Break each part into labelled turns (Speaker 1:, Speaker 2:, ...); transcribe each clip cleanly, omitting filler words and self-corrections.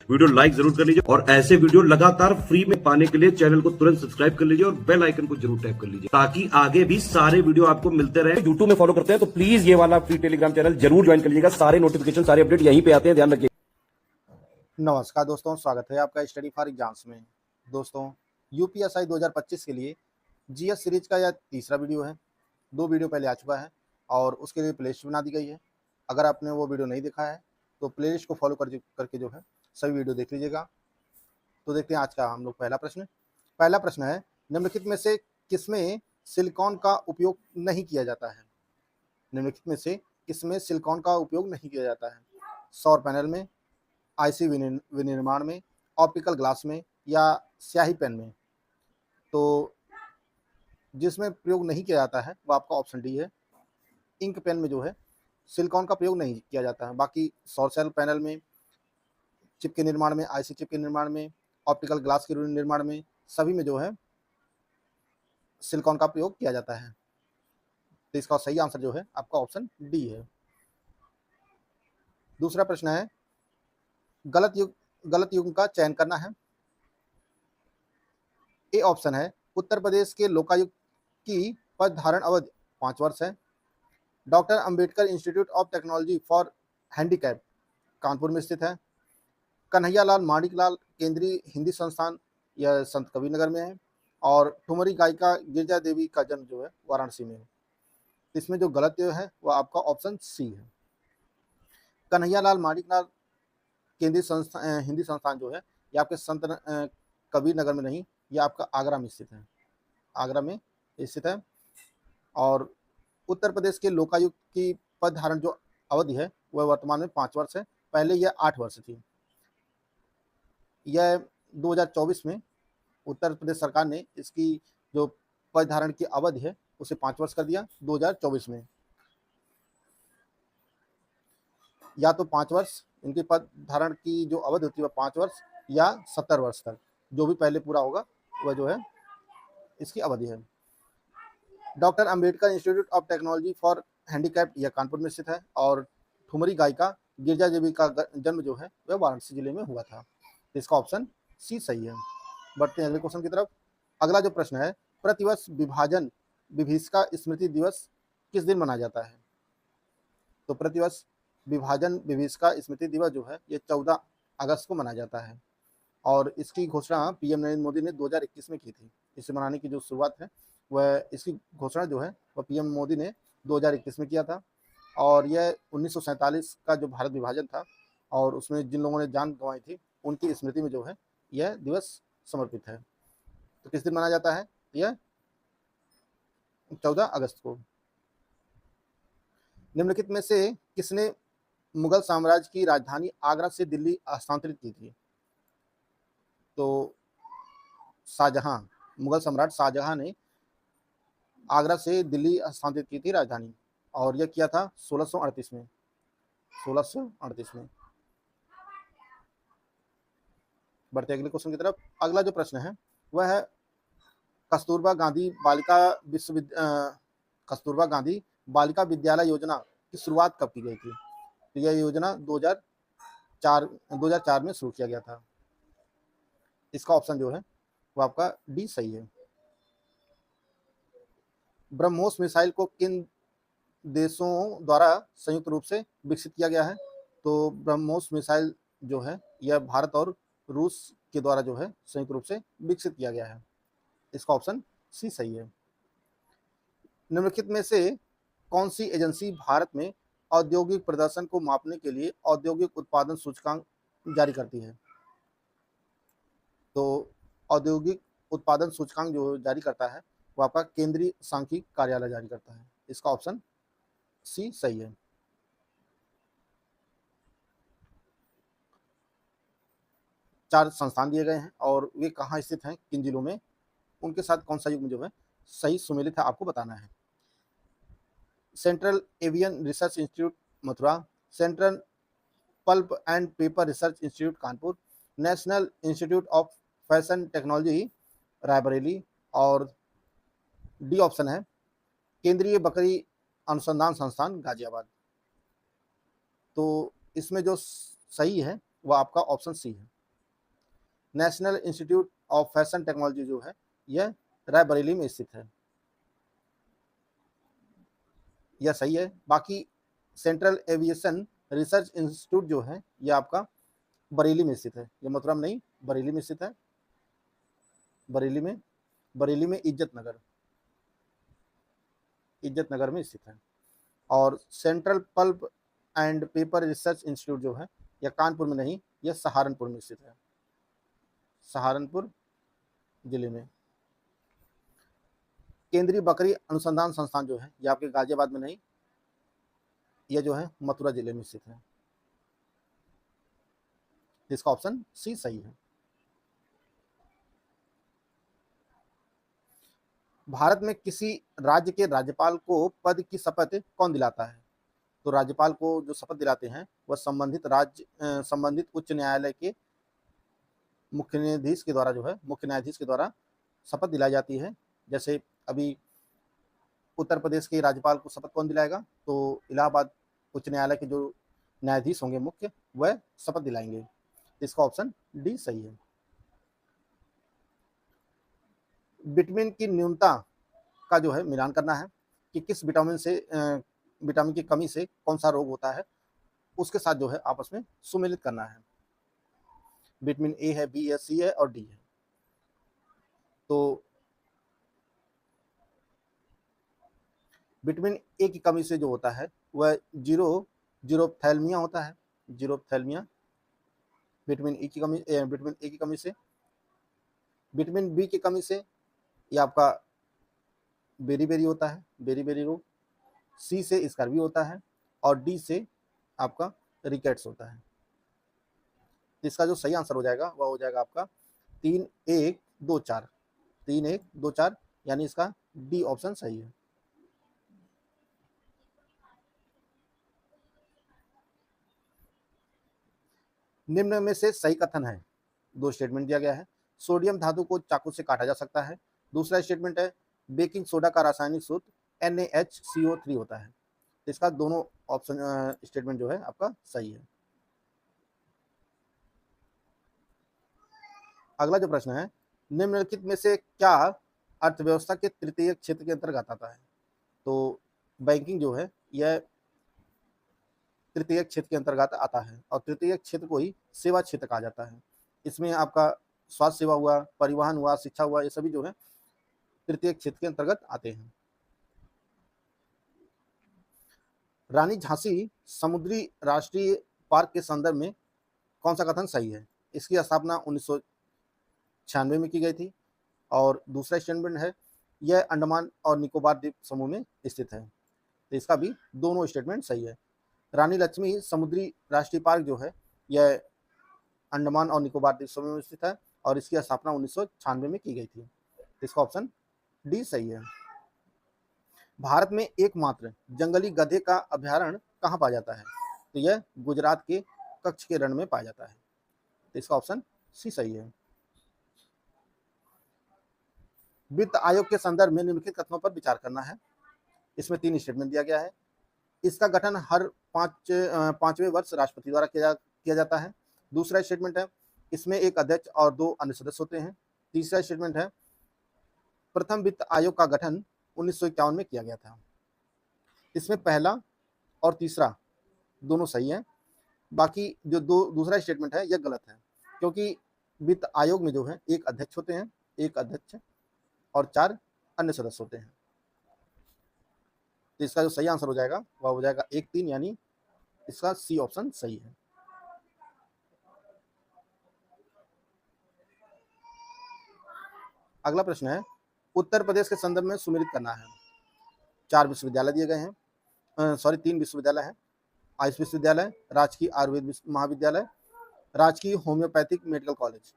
Speaker 1: Video like जरूर कर लीजिए और ऐसे वीडियो लगातार फ्री में पाने के लिए चैनल को तुरंत सब्सक्राइब कर लीजिए और बेल आइकन को जरूर टैप कर लीजिए ताकि आगे भी सारे वीडियो आपको मिलते रहे। यूट्यूब में फॉलो करते हैं तो प्लीज ये वाला फ्री टेलीग्राम चैनल जरूर ज्वाइन कर लीजिएगा। सारे नोटिफिकेशन सारे अपडेट यहीं पे आते हैं, ध्यान रखिए।
Speaker 2: नमस्कार दोस्तों, स्वागत है आपका स्टडी फॉर एग्जाम्स में। दोस्तों, यूपीएसआई 2025 के लिए जीएस सीरीज का यह तीसरा वीडियो है। 2 वीडियो पहले आ चुका है और उसके लिए प्लेलिस्ट बना दी गई है। अगर आपने वो वीडियो नहीं देखा है तो प्लेलिस्ट को फॉलो करके जो है सभी वीडियो देख लीजिएगा। तो देखते हैं आज का हम लोग पहला प्रश्न है, निम्नलिखित में से किसमें सिलिकॉन का उपयोग नहीं किया जाता है? निम्नलिखित में से किसमें सिलिकॉन का उपयोग नहीं किया जाता है? सौर पैनल में, आईसी विनिर्माण में, ऑप्टिकल ग्लास में या स्याही पेन में? तो जिसमें प्रयोग नहीं किया जाता है वो आपका ऑप्शन डी है। इंक पेन में जो है सिलिकॉन का प्रयोग नहीं किया जाता है। बाकी सौर सेल पैनल में, चिप के निर्माण में, आईसी चिप के निर्माण में, ऑप्टिकल ग्लास के निर्माण में, सभी में जो है सिलिकॉन का प्रयोग किया जाता है। तो इसका सही आंसर जो है आपका ऑप्शन डी है। दूसरा प्रश्न है, गलत युग्म का चयन करना है। ए ऑप्शन है, उत्तर प्रदेश के लोकायुक्त की पद धारण अवधि 5 वर्ष है। Doctor Ambedkar institute of technology for handicap Kanpur में स्थित है। कन्हैयालाल माणिकलाल केंद्रीय हिंदी संस्थान यह संत कबीरनगर में है। और ठुमरी गायिका गिरजा देवी का जन्म जो है वाराणसी में है। इसमें जो गलत है वह आपका ऑप्शन सी है। कन्हैयालाल माणिकलाल केंद्रीय हिंदी संस्थान जो है ये आपके संत कबीर नगर में नहीं, ये आपका आगरा में स्थित है। आगरा में स्थित है। और उत्तर प्रदेश के लोकायुक्त की पद धारण जो अवधि है वह वर्तमान में 5 वर्ष है। पहले यह 8 वर्ष थी। यह 2024 में उत्तर प्रदेश सरकार ने इसकी जो पद धारण की अवधि है उसे 5 वर्ष कर दिया 2024 में। या तो 5 वर्ष इनकी पद धारण की जो अवधि होती है वह 5 वर्ष या 70 वर्ष तक, जो भी पहले पूरा होगा वह जो है इसकी अवधि है। Doctor Ambedkar institute of technology for handicap यह कानपुर में स्थित है। और ठुमरी गायिका गिरजा देवी का जन्म जो है वह वाराणसी जिले में हुआ था। इसका ऑप्शन सी सही है। बढ़ते हैं अगले क्वेश्चन की तरफ। अगला जो प्रश्न है, प्रतिवर्ष विभाजन विभीषिका स्मृति दिवस किस दिन मनाया जाता है? तो प्रतिवर्ष विभाजन विभीषिका स्मृति दिवस जो है ये 14 अगस्त को मनाया जाता है। और इसकी घोषणा पीएम नरेंद्र मोदी ने 2021 में की थी। इसे मनाने की जो शुरुआत है वह इसकी घोषणा जो है वह पीएम मोदी ने 2021 में किया था। और यह 1947 का जो भारत विभाजन था और उसमें जिन लोगों ने जान गंवाई थी उनकी स्मृति में जो है यह दिवस समर्पित है। तो किस दिन मनाया जाता है? यह 14 अगस्त को। निम्नलिखित में से किसने मुगल साम्राज्य की राजधानी आगरा से दिल्ली हस्तांतरित की थी? तो शाहजहां, मुगल सम्राट शाहजहां ने आगरा से दिल्ली हस्तांतरित की थी राजधानी। और यह किया था 1638 में। 1638 में। बढ़ते अगले क्वेश्चन की तरफ। अगला जो प्रश्न है वह है, कस्तूरबा गांधी बालिका विद्यालय योजना की शुरुआत कब की गई थी? तो यह योजना 2004 में शुरू किया गया था। इसका ऑप्शन जो है वो आपका डी सही है। ब्रह्मोस मिसाइल को किन देशों द्वारा संयुक्त रूप से विकसित किया गया है? तो ब्रह्मोस मिसाइल जो है यह भारत और रूस के द्वारा जो है संयुक्त रूप से विकसित किया गया है। इसका ऑप्शन सी सही है। निम्नलिखित में से कौन सी एजेंसी भारत में औद्योगिक प्रदर्शन को मापने के लिए औद्योगिक उत्पादन सूचकांक जारी करती है? तो औद्योगिक उत्पादन सूचकांक जो जारी करता है वो आपका केंद्रीय सांख्यिकी कार्यालय जारी करता है। इसका ऑप्शन सी सही है। चार संस्थान दिए गए हैं और वे कहाँ स्थित हैं, किन जिलों में, उनके साथ कौन सा युग्म जो है सही सुमेलित है आपको बताना है। Central avian research institute Mathura, central pulp and paper research institute Kanpur, national institute of fashion technology Raebareli, और डी ऑप्शन है केंद्रीय बकरी अनुसंधान संस्थान गाजियाबाद। तो इसमें जो सही है वो आपका ऑप्शन सी है। National institute of fashion technology जो है यह रायबरेली में स्थित है। यह सही है। बाकी सेंट्रल एविएशन रिसर्च इंस्टीट्यूट जो है यह आपका बरेली में स्थित है। यह मथुरा में नहीं, बरेली में स्थित है। बरेली में इज्जत नगर में स्थित है। और central pulp and paper research institute जो है यह कानपुर में नहीं, यह सहारनपुर में स्थित है, सहारनपुर जिले में। केंद्रीय बकरी अनुसंधान संस्थान जो है यह आपके गाजियाबाद में नहीं, यह जो है मथुरा जिले में स्थित है। इसका ऑप्शन सी सही है। भारत में किसी राज्य के राज्यपाल को पद की शपथ कौन दिलाता है? तो राज्यपाल को जो शपथ दिलाते हैं वह संबंधित उच्च न्यायालय के मुख्य न्यायाधीश के द्वारा शपथ दिलाई जाती है। जैसे अभी उत्तर प्रदेश के राज्यपाल को शपथ कौन दिलाएगा? तो इलाहाबाद उच्च न्यायालय के जो न्यायाधीश होंगे मुख्य, वह शपथ दिलाएंगे। इसका ऑप्शन डी सही है। विटामिन की न्यूनता का जो है मिलान करना है कि किस विटामिन की कमी से कौन सा रोग होता है, उसके साथ जो है आपस में सुमेलित करना है। विटामिन ए है, बी है, सी है और डी है। तो विटामिन ए की कमी से जो होता है वह जीरोप्थैल्मिया होता है, जीरोप्थैल्मिया विटामिन ए की कमी से। विटामिन बी की कमी से ये आपका बेरी होता है, बेरी रोग। सी से स्कर्वी होता है और डी से आपका रिकेट्स होता है। इसका जो सही आंसर हो जाएगा वह हो जाएगा आपका 3-1-2-4, यानी इसका डी ऑप्शन सही है। निम्न में से सही कथन है। दो स्टेटमेंट दिया गया है। सोडियम धातु को चाकू से काटा जा सकता है। दूसरा स्टेटमेंट है बेकिंग सोडा का रासायनिक सूत्र NaHCO3 होता है। इसका दोनों ऑप्शन स्टेटमेंट जो है आपका सही है। अगला जो प्रश्न है, निम्नलिखित में से क्या अर्थव्यवस्था के तृतीय क्षेत्र के अंतर्गत आता है? तो बैंकिंग जो है यह तृतीय क्षेत्र के अंतर्गत आता है और तृतीय क्षेत्र को ही सेवा क्षेत्र कहा जाता है। इसमें आपका स्वास्थ्य सेवा हुआ, परिवहन हुआ, शिक्षा हुआ, ये सभी जो है तृतीय क्षेत्र के अंतर्गत आते हैं। रानी झांसी समुद्री राष्ट्रीय पार्क के संदर्भ में कौन सा कथन सही है? इसकी स्थापना 1996 में की गई थी। और दूसरा स्टेटमेंट है यह अंडमान और निकोबार द्वीप समूह में स्थित है। तो इसका भी दोनों स्टेटमेंट सही है। रानी लक्ष्मी समुद्री राष्ट्रीय पार्क जो है यह अंडमान और निकोबार द्वीप समूह में स्थित है और इसकी स्थापना 1996 में की गई थी। इसका ऑप्शन डी सही है। भारत में एकमात्र जंगली गधे का अभ्यारण्य कहाँ पाया जाता है? तो यह गुजरात के कच्छ के रण में पाया जाता है। तो इसका ऑप्शन सी सही है। वित्त आयोग के संदर्भ में निम्नलिखित कथनों पर विचार करना है। इसमें 3 स्टेटमेंट दिया गया है। इसका गठन हर 5वें वर्ष राष्ट्रपति द्वारा किया जाता है। दूसरा स्टेटमेंट है इसमें एक अध्यक्ष और 2 अन्य सदस्य होते हैं। तीसरा स्टेटमेंट है प्रथम वित्त आयोग का गठन 1951 में किया गया था। इसमें पहला और तीसरा दोनों सही है। बाकी जो दूसरा स्टेटमेंट है यह गलत है, क्योंकि वित्त आयोग में जो है एक अध्यक्ष होते हैं, एक अध्यक्ष और 4 अन्य सदस्य होते हैं। तो इसका जो सही आंसर हो जाएगा वह हो जाएगा 1-3, यानी इसका सी ऑप्शन सही है। अगला प्रश्न है उत्तर प्रदेश के संदर्भ में सुमेलित करना है। 4 विश्वविद्यालय दिए गए हैं, 3 विश्वविद्यालय हैं। आयुष विश्वविद्यालय, राजकीय आयुर्वेद महाविद्यालय, राजकीय होम्योपैथिक मेडिकल कॉलेज।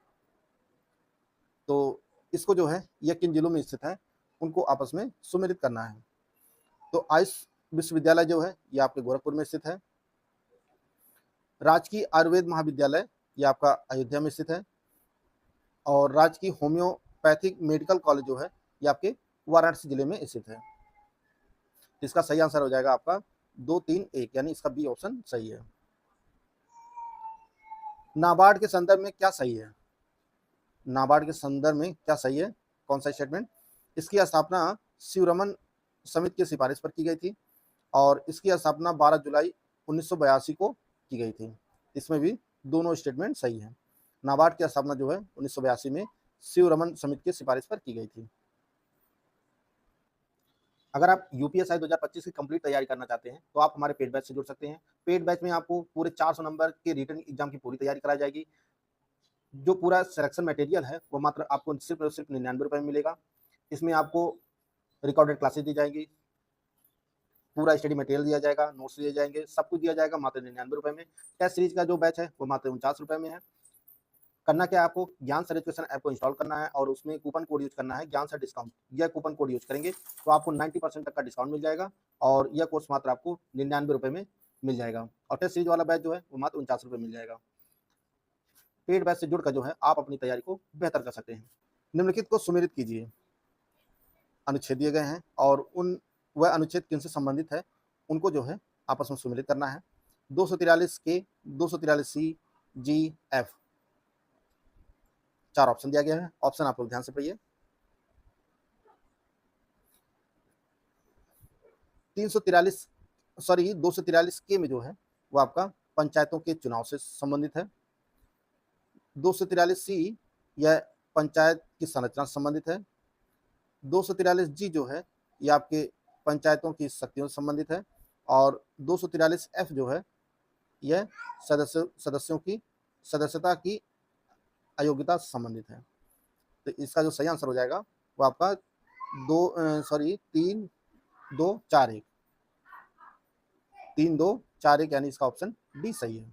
Speaker 2: तो इसको जो है यह किन जिलों में स्थित है उनको आपस में सुमेलित करना है। तो आयुष विश्वविद्यालय जो है ये आपके गोरखपुर में स्थित है। राजकीय आयुर्वेद महाविद्यालय ये आपका अयोध्या में स्थित है। और राजकीय होम्योपैथिक मेडिकल कॉलेज जो है ये आपके वाराणसी जिले में स्थित है। इसका सही आंसर हो जाएगा आपका 2-3-1, यानी इसका बी ऑप्शन सही है। नाबार्ड के संदर्भ में क्या सही है? नाबार्ड के संदर्भ में क्या सही है, कौन सा स्टेटमेंट? इसकी स्थापना शिवरमन समिति की सिफारिश पर की गई थी और इसकी स्थापना 12 जुलाई 1982 को की गई थी। इसमें भी दोनों स्टेटमेंट सही हैं। नाबार्ड की स्थापना जो है 1982 में शिवरमन समिति की सिफारिश पर की गई थी। अगर आप यूपीएसआई 2025 की कंप्लीट तैयारी करना चाहते हैं तो आप हमारे पेड बैच से जुड़ सकते हैं। पेड बैच में आपको पूरे 400 नंबर के रिटन एग्जाम की पूरी तैयारी कराई जाएगी। जो पूरा सिलेक्शन मटेरियल है वो मात्र आपको सिर्फ और सिर्फ 99 रुपये में मिलेगा। इसमें आपको रिकॉर्डेड क्लासेस दी जाएंगी, पूरा स्टडी मटेरियल दिया जाएगा, नोट्स दिए जाएंगे, सब कुछ दिया जाएगा मात्र 99 रुपये में। टेस्ट सीरीज का जो बैच है वो मात्र 49 रुपये में है। करना क्या है, आपको ज्ञान सर एजुकेशन ऐप को इंस्टॉल करना है और उसमें कूपन कोड यूज करना है ज्ञान सर डिस्काउंट। यह कूपन कोड यूज करेंगे तो आपको 90% तक का डिस्काउंट मिल जाएगा और यह कोर्स मात्र आपको 99 रुपये में मिल जाएगा। और टेस्ट सीरीज वाला बैच जो है वो मात्र 49 रुपये मिल जाएगा। पेड बैच से जुड़कर जो है आप अपनी तैयारी को बेहतर कर सकते हैं। निम्नलिखित को सुमेलित कीजिए। अनुच्छेद दिए गए हैं और वह अनुच्छेद किनसे संबंधित है उनको जो है आपस में सुमेलित करना है। 243 के, 243 सी, जी, एफ, 4 ऑप्शन दिया गया है। ऑप्शन आप लोग ध्यान से पढ़िए। 243 के में जो है वो आपका पंचायतों के चुनाव से संबंधित है। 243 सी यह पंचायत की संरचना से संबंधित है। 243 जी जो है ये आपके पंचायतों की शक्तियों से संबंधित है और 243 एफ जो है यह सदस्यों की सदस्यता की अयोग्यता से संबंधित है। तो इसका जो सही आंसर हो जाएगा वो आपका 3 2 4 1 3 2 4 1 यानी इसका ऑप्शन डी सही है।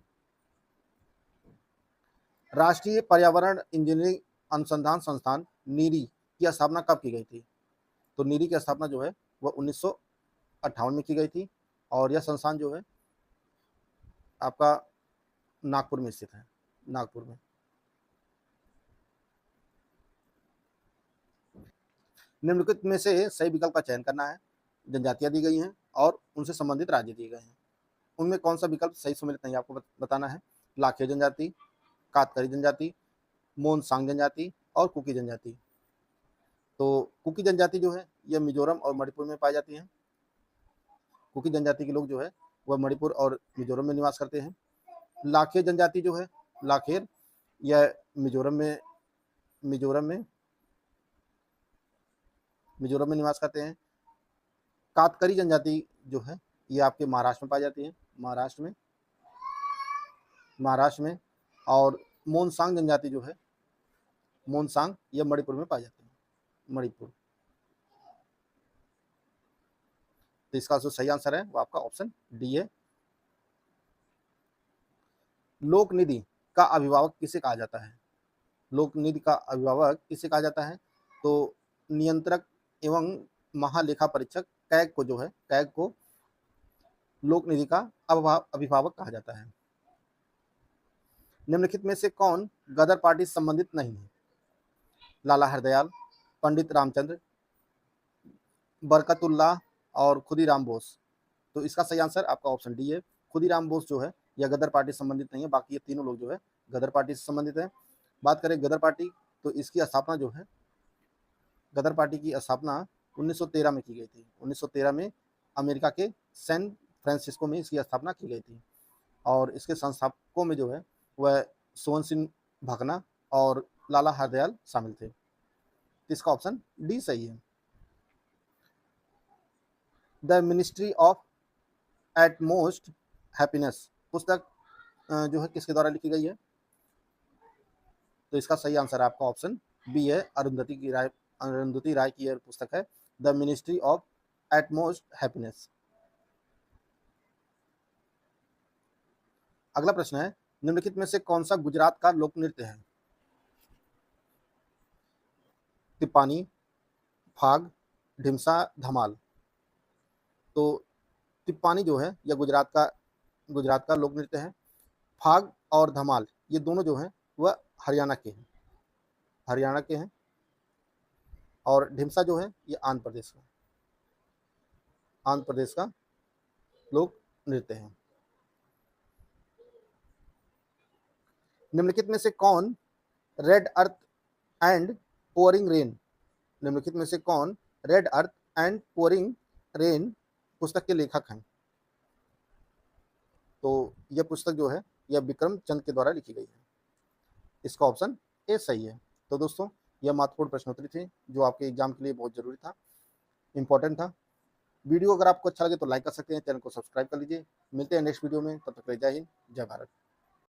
Speaker 2: राष्ट्रीय पर्यावरण इंजीनियरिंग अनुसंधान संस्थान नीरी की स्थापना कब की गई थी? तो नीरी की स्थापना जो है वह 1958 में की गई थी और यह संस्थान जो है आपका नागपुर में स्थित है, नागपुर में। निम्नलिखित में से सही विकल्प का चयन करना है। जनजातियां दी गई हैं और उनसे संबंधित राज्य दिए गए हैं। उनमें कौन सा विकल्प सही सम्मिलित नहीं आपको बताना है। लाखे जनजाति, कातकरी जनजाति, मोनसांग जनजाति और कुकी जनजाति। तो कुकी जनजाति जो है यह मिजोरम और मणिपुर में पाई जाती है। कुकी जनजाति के लोग जो है वह मणिपुर और मिजोरम में निवास करते हैं। लाखे जनजाति जो है, लाखेर, यह मिजोरम में निवास करते हैं। कातकरी जनजाति जो है ये आपके महाराष्ट्र में पाई जाती है, महाराष्ट्र में। और मोनसांग जनजाति जो है, मोनसांग, यह मणिपुर में पाई जाती है, मणिपुर। तो इसका जो सही आंसर है वो आपका ऑप्शन डी है। लोक निधि का अभिभावक किसे कहा जाता है? लोक निधि का अभिभावक किसे कहा जाता है? तो नियंत्रक एवं महालेखा परीक्षक कैग को जो है, कैग को लोक निधि का अभिभावक कहा जाता है। निम्नलिखित में से कौन गदर पार्टी से संबंधित नहीं है? लाला हरदयाल, पंडित रामचंद्र, बरकतुल्लाह और खुदीराम बोस। तो इसका सही आंसर आपका ऑप्शन डी है। खुदीराम बोस जो है यह गदर पार्टी से संबंधित नहीं है, बाकी ये तीनों लोग जो है गदर पार्टी से संबंधित है। बात करें गदर पार्टी तो इसकी स्थापना जो है, गदर पार्टी की स्थापना 1913 में की गई थी। 1913 में अमेरिका के सैन फ्रांसिस्को में इसकी स्थापना की गई थी और इसके संस्थापकों में जो है वह सोवन सिंह भाकना और लाला हरदयाल शामिल थे। इसका ऑप्शन डी सही है। The ministry of utmost happiness पुस्तक जो है किसके द्वारा लिखी गई है? तो इसका सही आंसर आपका ऑप्शन बी है। अरुंधति राय की यह पुस्तक है, the ministry of utmost happiness. अगला प्रश्न है, निम्नलिखित में से कौन सा गुजरात का लोक नृत्य है? तिप्पानी, फाग, ढिमसा, धमाल। तो तिप्पानी जो है यह गुजरात का लोक नृत्य है। फाग और धमाल ये दोनों जो हैं वह हरियाणा के हैं और ढिमसा जो है ये आंध्र प्रदेश का लोक नृत्य है। निम्नलिखित में से कौन red earth and pouring rain, निम्नलिखित में से कौन red earth and pouring rain पुस्तक के लेखक हैं? तो यह पुस्तक जो है यह विक्रम चंद के द्वारा लिखी गई है। इसका ऑप्शन ए सही है। तो दोस्तों यह महत्वपूर्ण प्रश्नोत्तरी थी जो आपके एग्जाम के लिए बहुत जरूरी था, इंपॉर्टेंट था। वीडियो अगर आपको अच्छा लगे तो लाइक कर सकते हैं, चैनल को सब्सक्राइब कर लीजिए। मिलते हैं नेक्स्ट वीडियो में, तब तक के लिए जय हिंद, जय भारत।